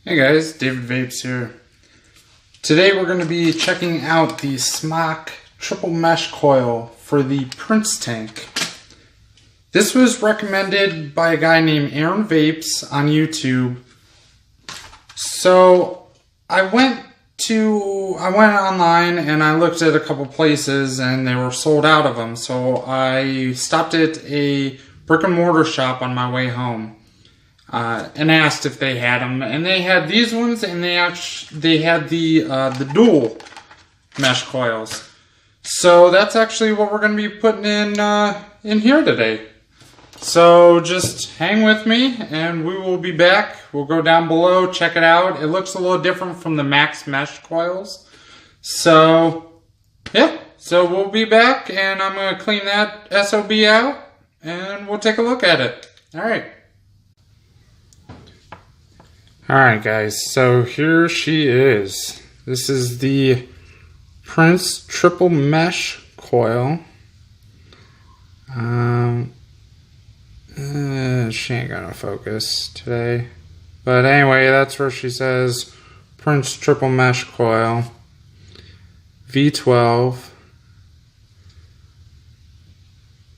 Hey guys, David Vapes here. Today we're going to be checking out the SMOK triple mesh coil for the Prince tank. This was recommended by a guy named Aaron Vapes on YouTube. So I went online and I looked at a couple places and they were sold out of them. So I stopped at a brick and mortar shop on my way home. And asked if they had them, and they had these ones, and they had the dual mesh coils. So that's actually what we're going to be putting in here today. So just hang with me, and we will be back. We'll go down below, check it out. It looks a little different from the max mesh coils. So yeah, so we'll be back, and I'm going to clean that SOB out, and we'll take a look at it. All right. Alright guys, so here she is. This is the Prince triple mesh coil. She ain't gonna focus today. But anyway, that's where she says Prince triple mesh coil. V12.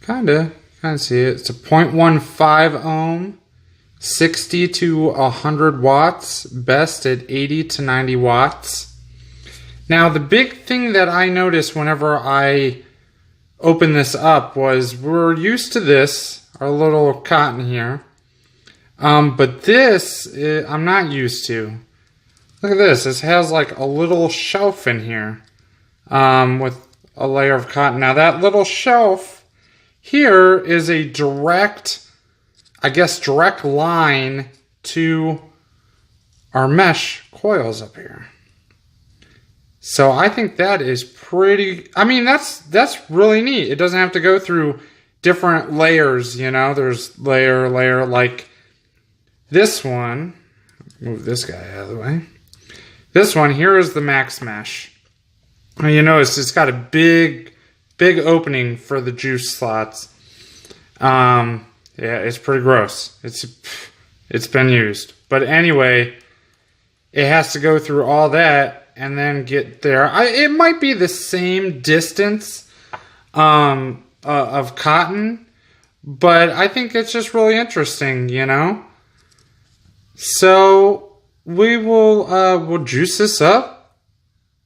Kinda see it. It's a 0.15 ohm. 60 to 100 watts, best at 80 to 90 watts. Now the big thing that I noticed whenever I opened this up was we're used to this, our little cotton here. But this, I'm not used to. Look at this, this has like a little shelf in here with a layer of cotton. Now that little shelf here is a direct line to our mesh coils up here. So I think that is pretty, I mean, that's really neat. It doesn't have to go through different layers, you know, there's layer, like this one. Move this guy out of the way. This one here is the max mesh. Now you notice it's got a big opening for the juice slots. Yeah, it's pretty gross. It's been used. But anyway, it has to go through all that and then get there. It might be the same distance of cotton, but I think it's just really interesting, you know? So we will we'll juice this up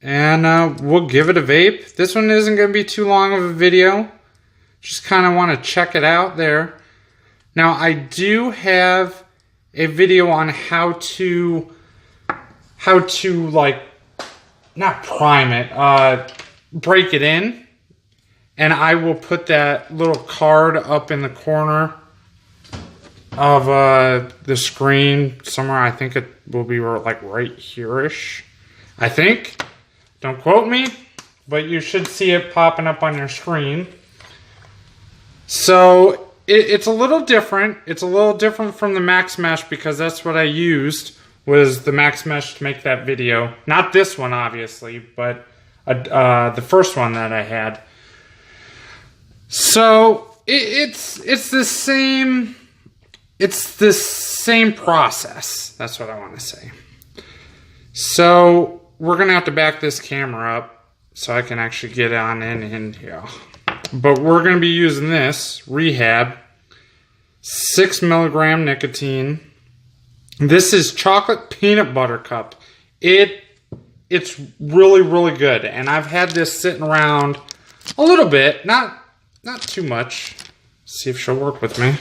and we'll give it a vape. This one isn't going to be too long of a video. Just kind of want to check it out there. Now, I do have a video on how to like, not prime it, break it in. And I will put that little card up in the corner of the screen somewhere. I think it will be like right here-ish. I think. Don't quote me, but you should see it popping up on your screen. So it's a little different. It's a little different from the max mesh because that's what I used was the max mesh to make that video. Not this one, obviously, but the first one that I had. So it's the same. It's the same process. That's what I want to say. So we're gonna have to back this camera up so I can actually get on in here. But we're going to be using this Rehab 6 milligram nicotine. This is chocolate peanut butter cup. It's really good, and I've had this sitting around a little bit, not too much. Let's see if she'll work with me.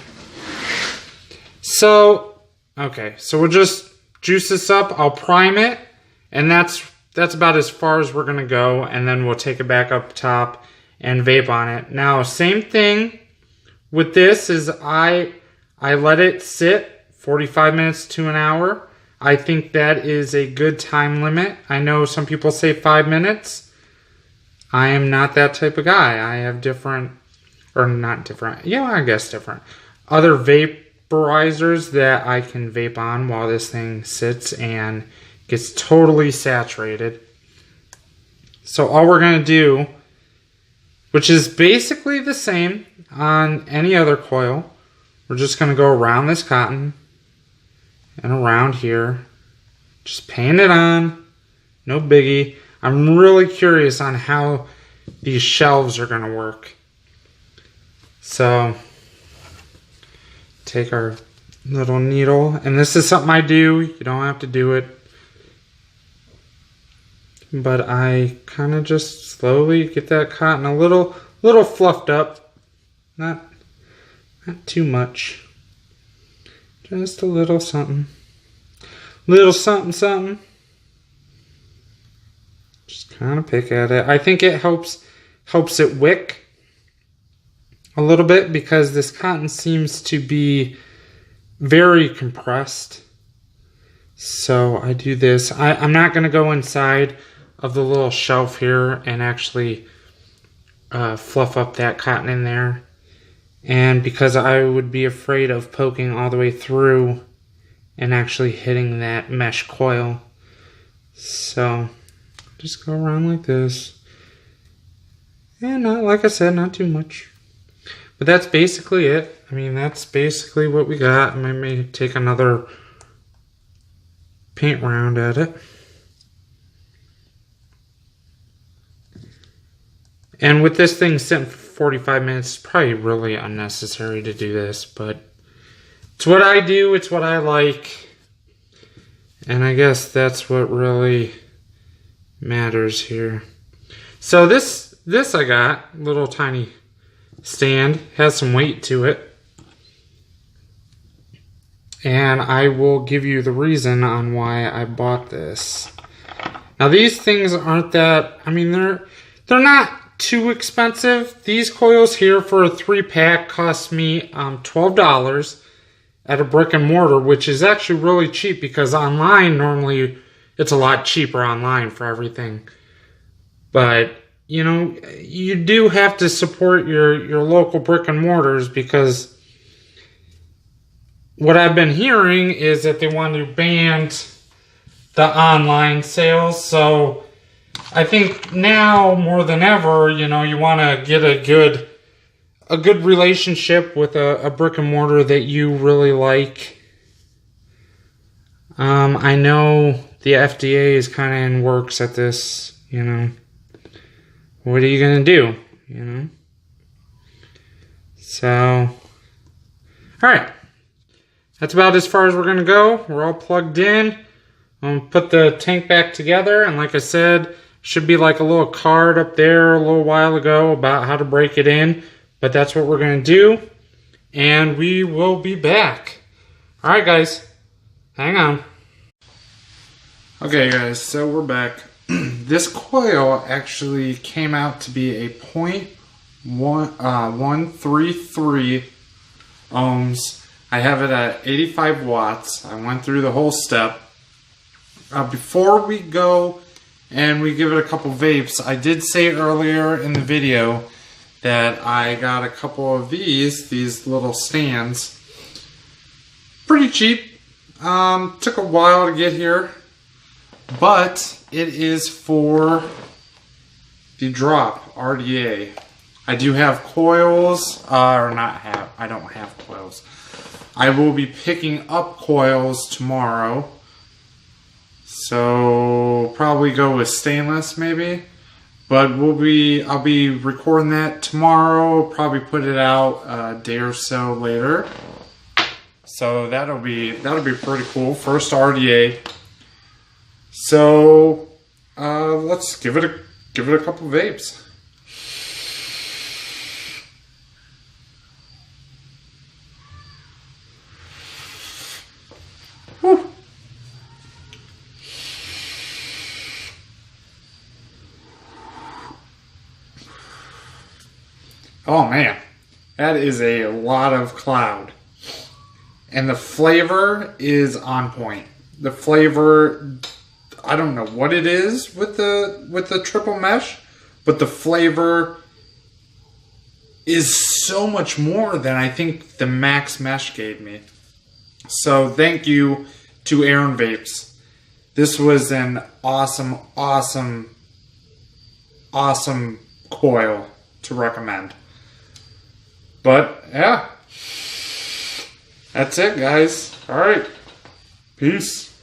So okay, so we'll just juice this up. I'll prime it, and that's about as far as we're going to go, and then we'll take it back up top and vape on it. Now, same thing with this is I let it sit 45 minutes to an hour. I think that is a good time limit. I know some people say 5 minutes. I am not that type of guy. I have different, or not different, yeah, I guess different, other vaporizers that I can vape on while this thing sits and gets totally saturated. So all we're going to do, which is basically the same on any other coil. We're just going to go around this cotton and around here Just paint it on. No biggie. I'm really curious on how these shelves are going to work. So, take our little needle. And this is something I do. You don't have to do it. But I kind of just slowly get that cotton a little fluffed up. Not too much. Just a little something. Little something something. Just kind of pick at it. I think it helps it wick a little bit because this cotton seems to be very compressed. So I do this. I'm not going to go inside of the little shelf here and actually fluff up that cotton in there. And because I would be afraid of poking all the way through and actually hitting that mesh coil. So just go around like this. And not, like I said, not too much. But that's basically it. I mean, that's basically what we got. I may take another paint round at it. And with this thing sitting for 45 minutes, it's probably really unnecessary to do this, but it's what I do, it's what I like, and I guess that's what really matters here. So this I got, little tiny stand, has some weight to it, and I will give you the reason on why I bought this. Now these things aren't that, I mean, they're not too expensive. These coils here for a 3-pack cost me $12 at a brick and mortar, which is actually really cheap because online normally it's a lot cheaper online for everything. But you know, you do have to support your local brick and mortars because what I've been hearing is that they want to ban the online sales. So I think now more than ever, you know, you want to get a good relationship with a brick and mortar that you really like. I know the FDA is kind of in works at this, you know. What are you going to do, you know? So, alright. That's about as far as we're going to go. We're all plugged in. I'm going to put the tank back together, and like I said, should be like a little card up there a little while ago about how to break it in. But that's what we're going to do. And we will be back. Alright guys. Hang on. Okay guys, so we're back. This coil actually came out to be a 0.133 ohms. I have it at 85 watts. I went through the whole step. Before we go and we give it a couple vapes, I did say earlier in the video that I got a couple of these little stands. Pretty cheap. Took a while to get here, but it is for the drop RDA. I do have coils, I don't have coils. I will be picking up coils tomorrow. So probably go with stainless maybe, but I'll be recording that tomorrow. Probably put it out a day or so later. So that'll be pretty cool. First RDA. So let's give it a couple vapes. Whew. Oh man, that is a lot of cloud. And the flavor is on point. The flavor, I don't know what it is with the triple mesh, but the flavor is so much more than I think the max mesh gave me. So thank you to Aaron Vapes. This was an awesome, awesome, awesome coil to recommend. But yeah, that's it guys. All right, peace.